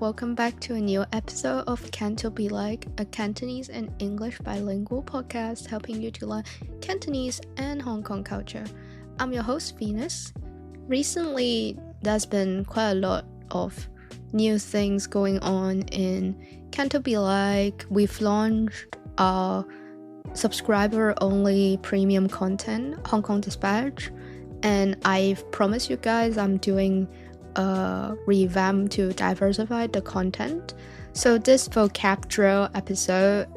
welcome back to a new episode of Canto Be Like, a Cantonese and English bilingual podcast helping you to learn Cantonese and Hong Kong culture. I'm your host, Venus. Recently, there's been quite a lot of new things going on in Canto Be Like. We've launched our subscriber-only premium content, Hong Kong Dispatch, and I've promised you guys I'm doing a revamp to diversify the content. So this vocab drill episode,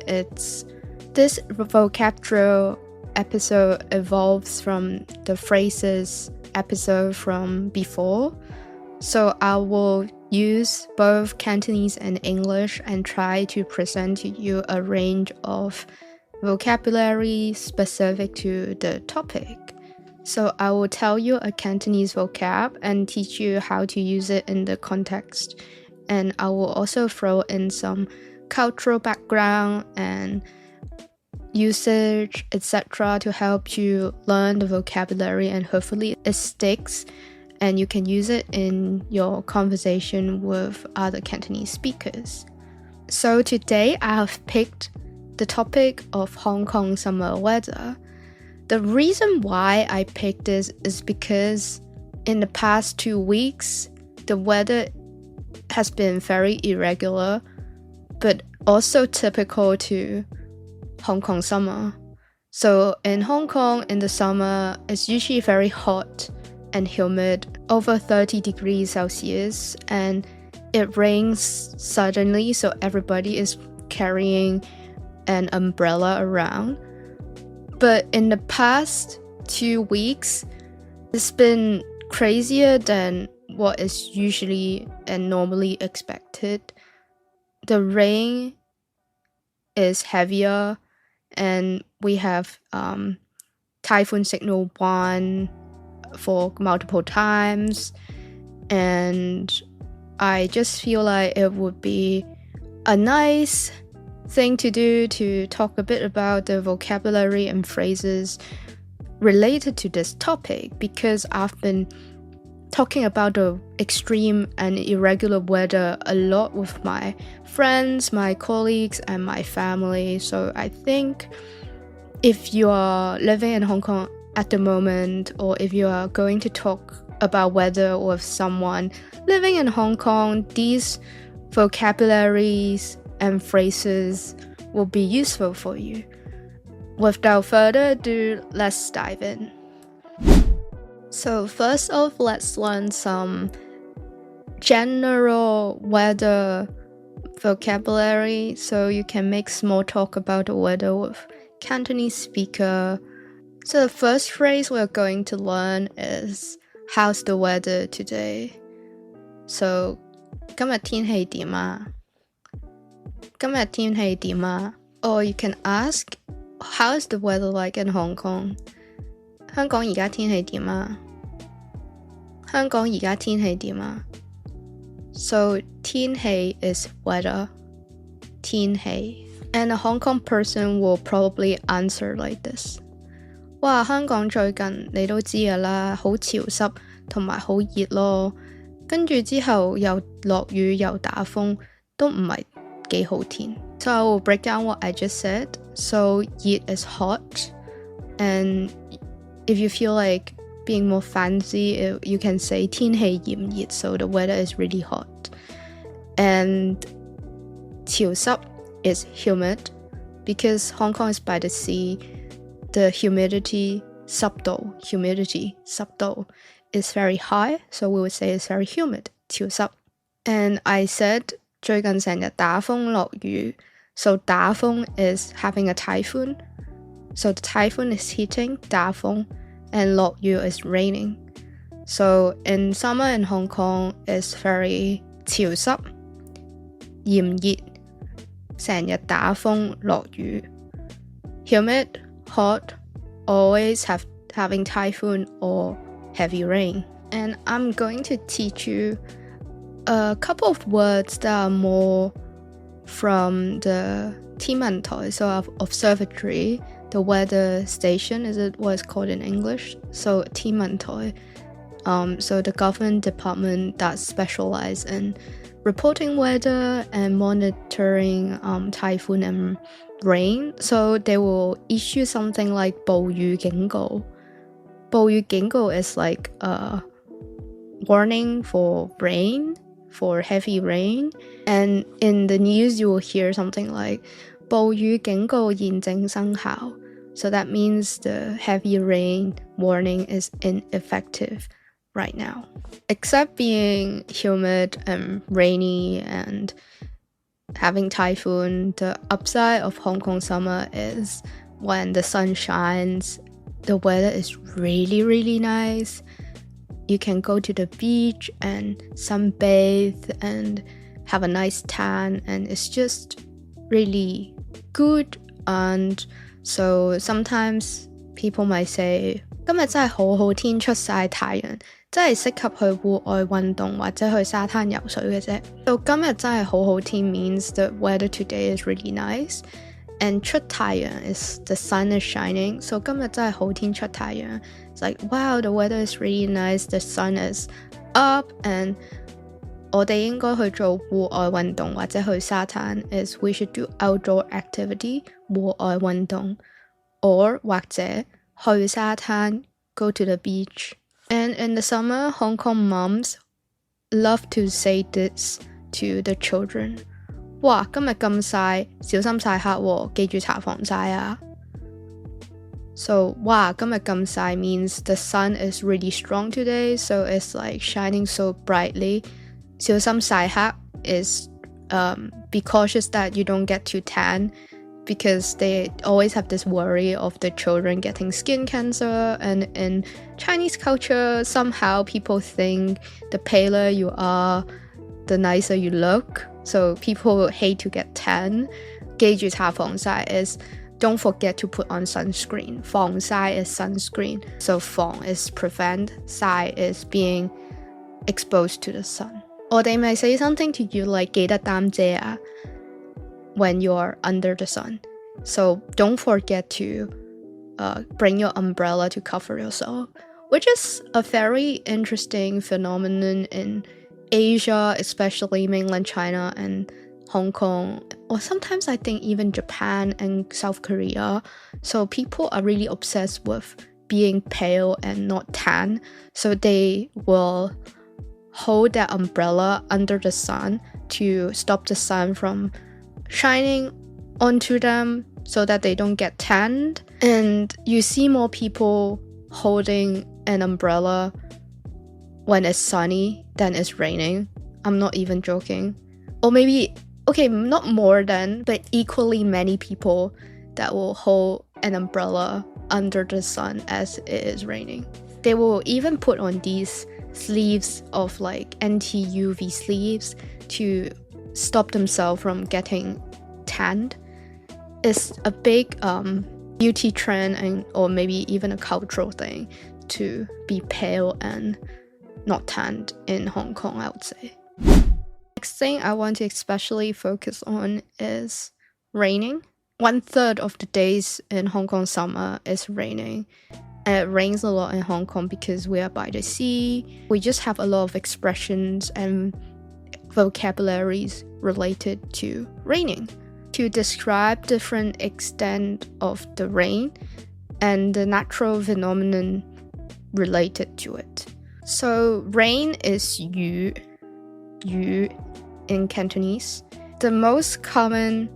evolves from the phrases episode from before. So I will use both Cantonese and English and try to present to you a range of vocabulary specific to the topic. So I will tell you a Cantonese vocab and teach you how to use it in the context. And I will also throw in some cultural background and usage, etc. to help you learn the vocabulary, and hopefully it sticks and you can use it in your conversation with other Cantonese speakers. So today I have picked the topic of Hong Kong summer weather. The reason why I picked this is because in the past 2 weeks, the weather has been very irregular, but also typical to Hong Kong summer. So in Hong Kong, in the summer, it's usually very hot and humid, over 30 degrees Celsius, and it rains suddenly, so everybody is carrying an umbrella around. But in the past 2 weeks, it's been crazier than what is usually and normally expected. The rain is heavier, and we have typhoon signal 1 for multiple times, and I just feel like it would be a nice thing to do to talk a bit about the vocabulary and phrases related to this topic, because I've been talking about the extreme and irregular weather a lot with my friends, my colleagues, and my family. So I think if you are living in Hong Kong at the moment, or if you are going to talk about weather with someone living in Hong Kong, these vocabularies and phrases will be useful for you. Without further ado, let's dive in. So first off, let's learn some general weather vocabulary so you can make small talk about the weather with Cantonese speaker. So the first phrase we're going to learn is how's the weather today? So 今日天氣點啊? 今日天氣點啊? Or you can ask, how is the weather like in Hong Kong? 香港而家天氣點啊? 香港而家天氣點啊? So 天氣 is weather. 天氣. And a Hong Kong person will probably answer like this. 哇，香港最近你都知㗎啦，好潮濕同埋好熱咯，跟住之後又落雨又打風，都唔係幾好天。So I will break down what I just said. So 熱 is hot, and if you feel like being more fancy, you can say 天氣炎熱, so the weather is really hot. And 潮濕 is humid, because Hong Kong is by the sea. The humidity 濕度 is very high, so we would say it's very humid, 潮濕. And I said 最近成日打風落雨, so 打風 is having a typhoon. So the typhoon is hitting, 打風, and 落雨 is raining. So in summer in Hong Kong, it's very 潮濕, 炎熱, 成日打風落雨. Humid, hot, always having typhoon or heavy rain. And I'm going to teach you a couple of words that are more from the 天文台, so observatory, the weather station is what it's called in English. So 天文台 So the government department that specialize in reporting weather and monitoring typhoon and rain. So they will issue something like 暴雨警告. 暴雨警告 is like a warning for rain, for heavy rain. And in the news, you will hear something like 暴雨警告現正生效. So that means the heavy rain warning is ineffective right now. Except being humid and rainy and having typhoon, the upside of Hong Kong summer is when the sun shines, the weather is really, really nice. You can go to the beach and sunbathe and have a nice tan, and it's just really good. And so sometimes people might say 今日真係好好天出曬太陽，真係適合去戶外運動或者去沙灘游水嘅啫。So 今日真係好好天 means the weather today is really nice, and 出太陽 is the sun is shining. So 今日真係好天出太陽 It's like wow, the weather is really nice, the sun is up, and 我哋應該去做戶外運動或者去沙灘 is we should do outdoor activity 戶外運動 or 或者去沙灘 go to the beach. And in the summer, Hong Kong moms love to say this to the children. 哇，今日咁曬，小心曬黑喎，記住搽防曬啊。So, 哇，今日咁曬 means the sun is really strong today, so it's like shining so brightly. 小心曬黑 is be cautious that you don't get too tan, because they always have this worry of the children getting skin cancer. And in Chinese culture, somehow people think the paler you are, the nicer you look. So people hate to get tan. 記住搽防曬 is don't forget to put on sunscreen. 防曬 is sunscreen. So 防 is prevent, 曬 is being exposed to the sun. Or they may say something to you like 記得擔遮啊 when you're under the sun. So don't forget to bring your umbrella to cover yourself, which is a very interesting phenomenon in Asia, especially mainland China and Hong Kong, or sometimes I think even Japan and South Korea. So people are really obsessed with being pale and not tan. So they will hold their umbrella under the sun to stop the sun from shining onto them so that they don't get tanned. And you see more people holding an umbrella when it's sunny than it's raining. I'm not even joking. Or maybe, okay, not more than, but equally many people that will hold an umbrella under the sun as it is raining. They will even put on these sleeves of like anti-UV sleeves to stop themselves from getting tanned. It's a big beauty trend, and or maybe even a cultural thing to be pale and not tanned in Hong Kong, I would say. Next thing I want to especially focus on is raining. 1/3 of the days in Hong Kong summer is raining. And it rains a lot in Hong Kong because we are by the sea. We just have a lot of expressions and vocabularies related to raining to describe different extent of the rain and the natural phenomenon related to it. So rain is 雨 in Cantonese. The most common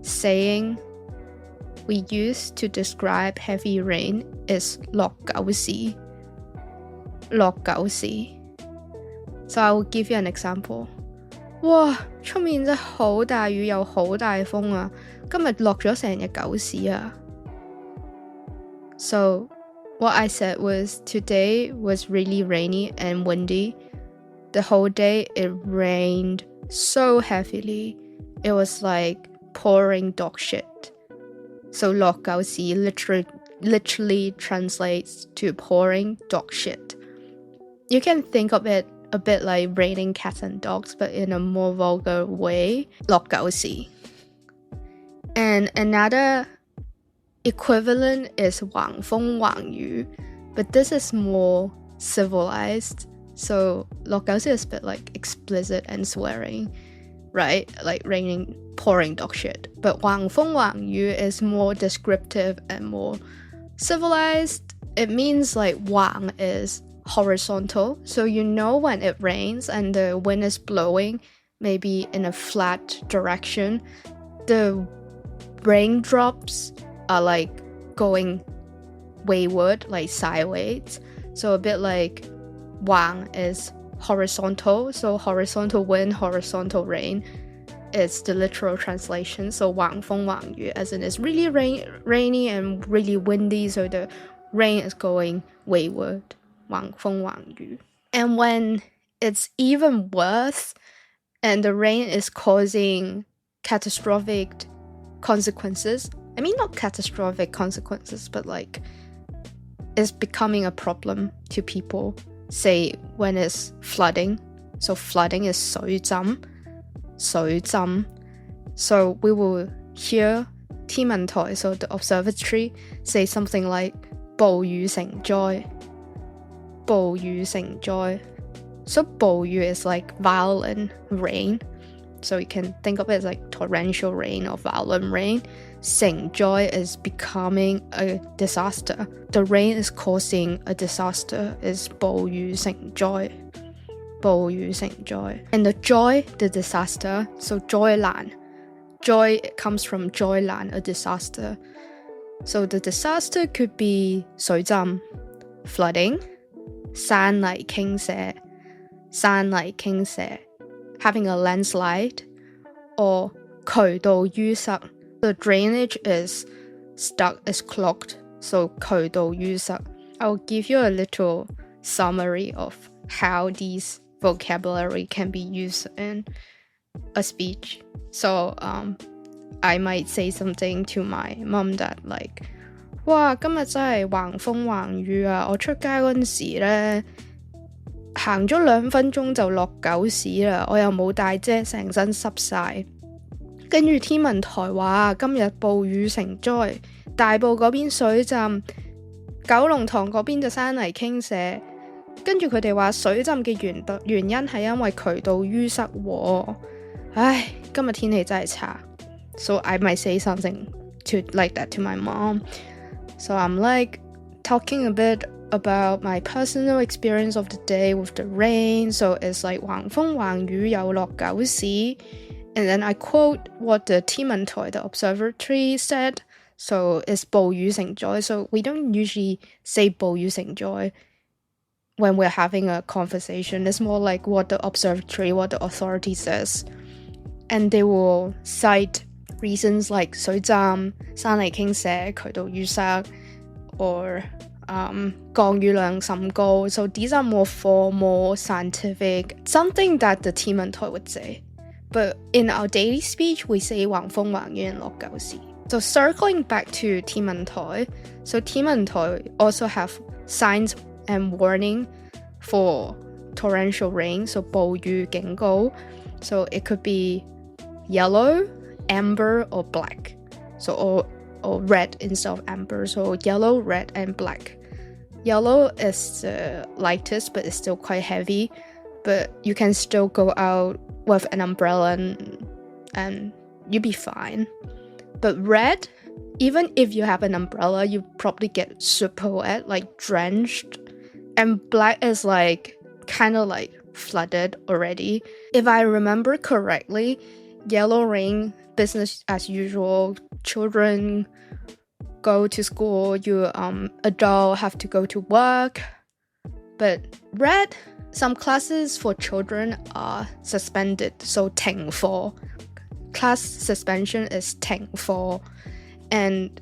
saying we use to describe heavy rain is 落狗屎. So I will give you an example. 哇，出面真係好大雨又好大風啊，今日落咗成日狗屎啊。So what I said was today was really rainy and windy. The whole day it rained so heavily. It was like pouring dog shit. So 落狗屎 literally translates to pouring dog shit. You can think of it a bit like raining cats and dogs, but in a more vulgar way. 落狗屎. And another equivalent is 橫風橫雨, but this is more civilized. So 落狗屎 is a bit like explicit and swearing, right? Like raining, pouring dog shit. But 橫風橫雨 is more descriptive and more civilized. It means like 橫 is horizontal, so you know when it rains and the wind is blowing maybe in a flat direction, the raindrops are like going wayward, like sideways. So a bit like 橫 is horizontal, so horizontal wind, horizontal rain is the literal translation. So 橫風橫雨 as in it's really rainy and really windy, so the rain is going wayward. 橫風橫雨. And when it's even worse and the rain is causing catastrophic consequences, I mean not catastrophic consequences, but like it's becoming a problem to people. Say when it's flooding. So flooding is 水浸. So we will hear 天文台, so the observatory, say something like 暴雨成災. 暴雨成災. So 暴雨 is like violent rain. So you can think of it as like torrential rain or violent rain. 成災 is becoming a disaster. The rain is causing a disaster is 暴雨成災. 暴雨成災. And the joy, the disaster, so 災難. Joy comes from 災難, a disaster. So the disaster could be 水浸, flooding, 山泥傾瀉, having a landslide, or 渠道淤塞. The drainage is stuck, is clogged, so 渠道淤塞. I'll give you a little summary of how these vocabulary can be used in a speech. So I might say something to my mom that like, 哇，今日真係橫風橫雨啊！我出街嗰陣時咧，行咗2分鐘就落狗屎啦，我又冇帶遮，成身濕晒。跟住天文台話今日暴雨成災，大埔嗰邊水浸，九龍塘嗰邊就山泥傾瀉。跟住佢哋話水浸嘅原因係因為渠道淤塞喎。唉，今日天氣真係差。So I might say something like that to my mom. So I'm like talking a bit about my personal experience of the day with the rain. So it's like 橫風橫雨又落狗屎. And then I quote what the 天文台, the observatory, said. So it's 暴雨成災. So we don't usually say 暴雨成災when we're having a conversation. It's more like what the observatory, what the authority says. And they will cite reasons like 水浸、山泥傾瀉、渠道淤塞, or 降雨量甚高. So these are more formal, scientific, something that the 天文台 would say. But in our daily speech, we say 橫風橫雨 and 落狗屎. So circling back to 天文台, so 天文台 also have signs and warning for torrential rain, so 暴雨警告. So it could be yellow, amber, or black. So or red instead of amber. So yellow, red, and black. Yellow is the lightest, but it's still quite heavy. But you can still go out with an umbrella and you'll be fine. But red, even if you have an umbrella, you probably get super wet, like drenched. And black is like kind of like flooded already. If I remember correctly, yellow rain, business as usual, children go to school, you adult have to go to work. But red, some classes for children are suspended, so 停課. Class suspension is 停課. And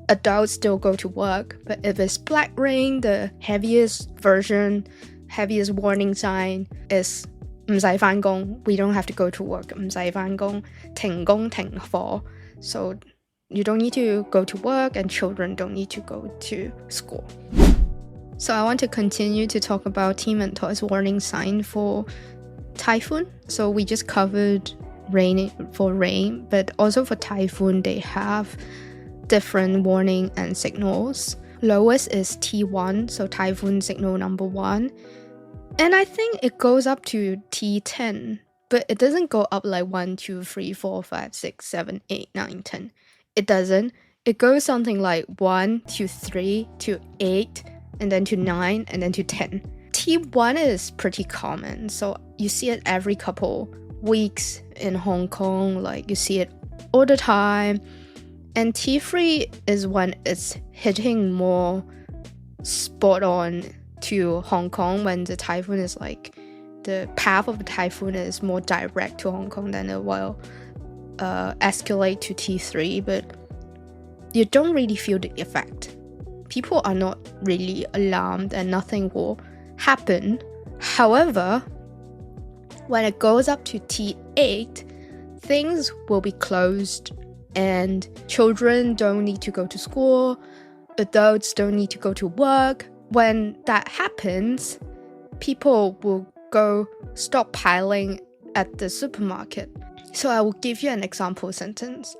adults still go to work. But if it's black rain, the heaviest version, heaviest warning sign is 唔使返工. We don't have to go to work. 唔使返工. 停工停課. So you don't need to go to work and children don't need to go to school. So I want to continue to talk about 天文台's warning sign for typhoon. So we just covered rain, but also for typhoon they have different warning and signals. Lowest is T1, so typhoon signal number 1. And I think it goes up to T10, but it doesn't go up like 1, 2, 3, 4, 5, 6, 7, 8, 9, 10. It doesn't. It goes something like 1 to 3 to 8, and then to 9, and then to 10. T1 is pretty common, so you see it every couple weeks in Hong Kong, like you see it all the time. And T3 is when it's hitting more spot on to Hong Kong, when the typhoon is like, the path of the typhoon is more direct to Hong Kong, then it will escalate to T3, but you don't really feel the effect. People are not really alarmed and nothing will happen. However, when it goes up to T8, things will be closed and children don't need to go to school, adults don't need to go to work. When that happens, people will go stockpiling at the supermarket. So I will give you an example sentence.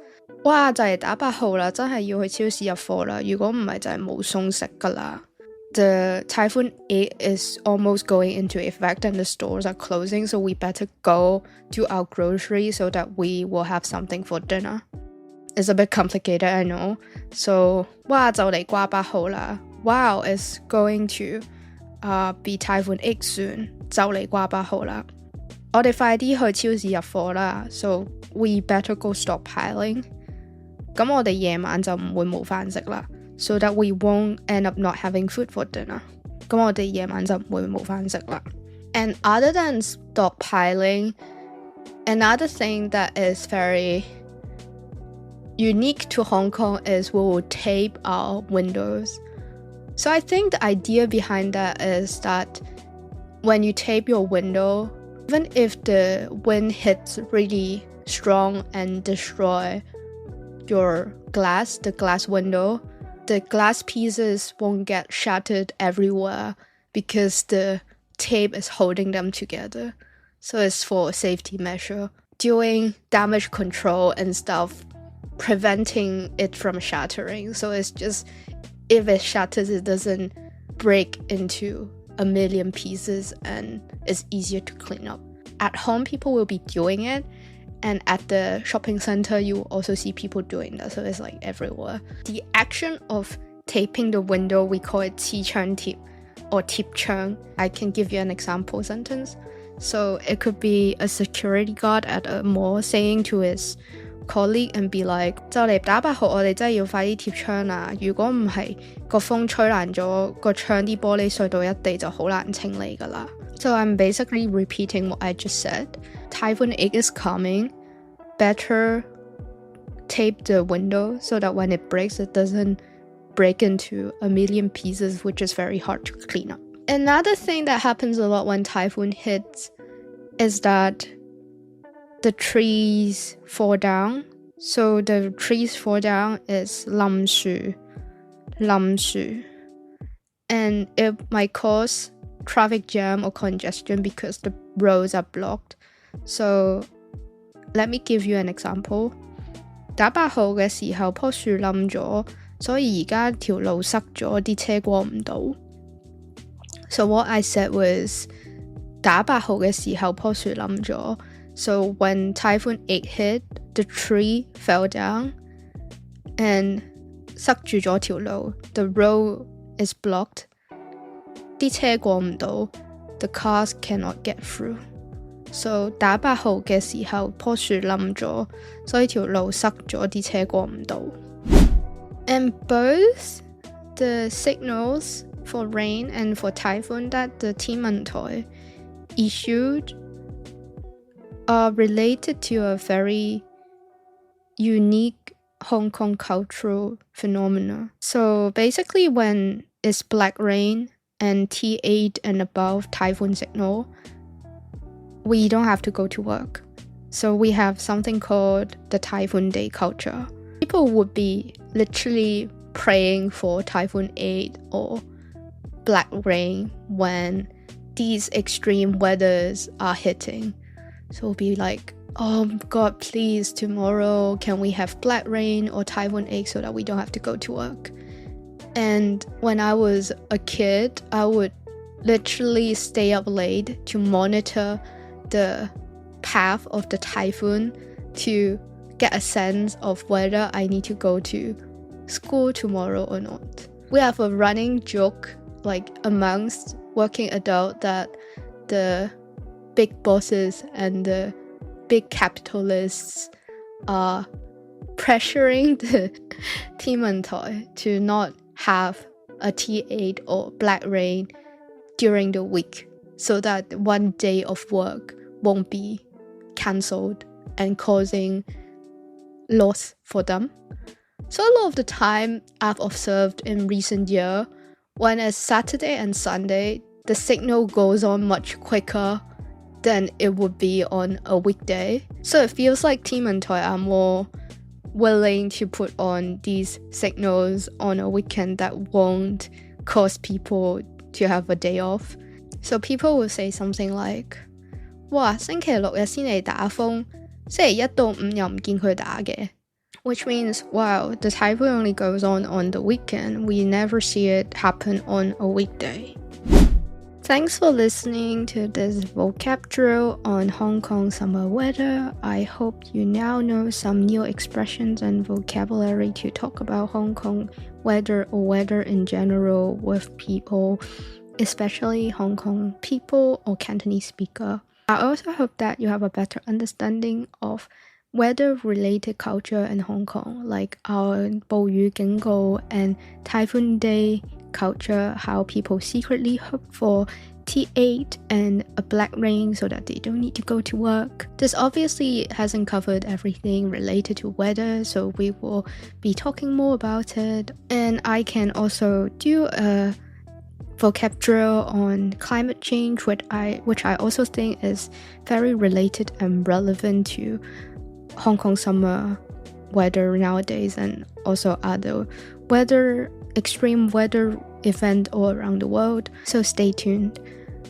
哇，就係打8號啦，真係要去超市入貨啦，如果唔係就係冇餸食㗎啦。The typhoon 8 is almost going into effect and the stores are closing, so we better go to our grocery so that we will have something for dinner. It's a bit complicated, I know. So, 哇，就嚟掛8號啦。Wow, it's going to be typhoon 8 soon. 就嚟掛8號啦。我哋快啲去超市入貨啦。So, we better go stockpiling. 咁我哋夜晚就唔會冇飯食啦。So that we won't end up not having food for dinner. 咁我哋夜晚就唔會冇飯食啦。And other than stockpiling, another thing that is very unique to Hong Kong is we will tape our windows. So I think the idea behind that is that when you tape your window, even if the wind hits really strong and destroy your glass, the glass window, the glass pieces won't get shattered everywhere because the tape is holding them together. So it's for a safety measure. Doing damage control and stuff, preventing it from shattering. So it's just, if it shatters, it doesn't break into a million pieces and it's easier to clean up. At home, people will be doing it. And at the shopping center, you will also see people doing that. So it's like everywhere. The action of taping the window, we call it 黐窗貼 or 貼窗. I can give you an example sentence. So it could be a security guard at a mall saying to his colleague and be like, 就嚟打8號，我哋真係要快啲貼窗啦。如果唔係，個風吹爛咗個窗啲玻璃碎到一地就好難清理㗎啦。So I'm basically repeating what I just said. Typhoon 8 is coming. Better tape the window so that when it breaks, it doesn't break into a million pieces, which is very hard to clean up. Another thing that happens a lot when typhoon hits is that the trees fall down. So the trees fall down is 冧樹. And it might cause traffic jam or congestion because the roads are blocked. So let me give you an example. 打8號嘅時候，棵樹冧咗，所以而家條路塞咗，啲車過唔到。So what I said was 打8號嘅時候，棵樹冧咗。So when typhoon 8 hit, the tree fell down and 塞住咗條路。The road is blocked. 啲車過唔到。The cars cannot get through. So 打8號嘅時候，棵樹冧咗，所以條路塞咗，啲車過唔到。And both the signals for rain and for typhoon that the 天文台 issued are related to a very unique Hong Kong cultural phenomena. So basically when it's black rain and T8 and above typhoon signal, we don't have to go to work. So we have something called the typhoon day culture. People would be literally praying for typhoon 8 or black rain when these extreme weathers are hitting. So we'll be like, oh God, please, tomorrow can we have black rain or typhoon 8 so that we don't have to go to work? And when I was a kid, I would literally stay up late to monitor the path of the typhoon to get a sense of whether I need to go to school tomorrow or not. We have a running joke like amongst working adults that the big bosses and the big capitalists are pressuring the team and toy to not have a T8 or black rain during the week so that one day of work won't be cancelled and causing loss for them. So a lot of the time I've observed in recent year, when it's Saturday and Sunday, the signal goes on much quicker than it would be on a weekday. So it feels like team and toy are more willing to put on these signals on a weekend that won't cause people to have a day off. So people will say something like, 哇，星期六日先嚟打風，星期一到五又唔見佢打嘅. Which means, wow, the typhoon only goes on the weekend. We never see it happen on a weekday. Thanks for listening to this vocab drill on Hong Kong summer weather. I hope you now know some new expressions and vocabulary to talk about Hong Kong weather or weather in general with people, especially Hong Kong people or Cantonese speaker. I also hope that you have a better understanding of weather-related culture in Hong Kong, like our 暴雨警告 and Typhoon Day culture, how people secretly hope for T8 and a black rain so that they don't need to go to work. This obviously hasn't covered everything related to weather, so we will be talking more about it. And I can also do a vocab drill on climate change, which I also think is very related and relevant to Hong Kong summer weather nowadays, and also other extreme weather event all around the world. So stay tuned.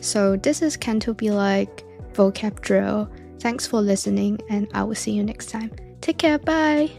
So this is Canto Be Like vocab drill. Thanks for listening, and I will see you next time. Take care, bye!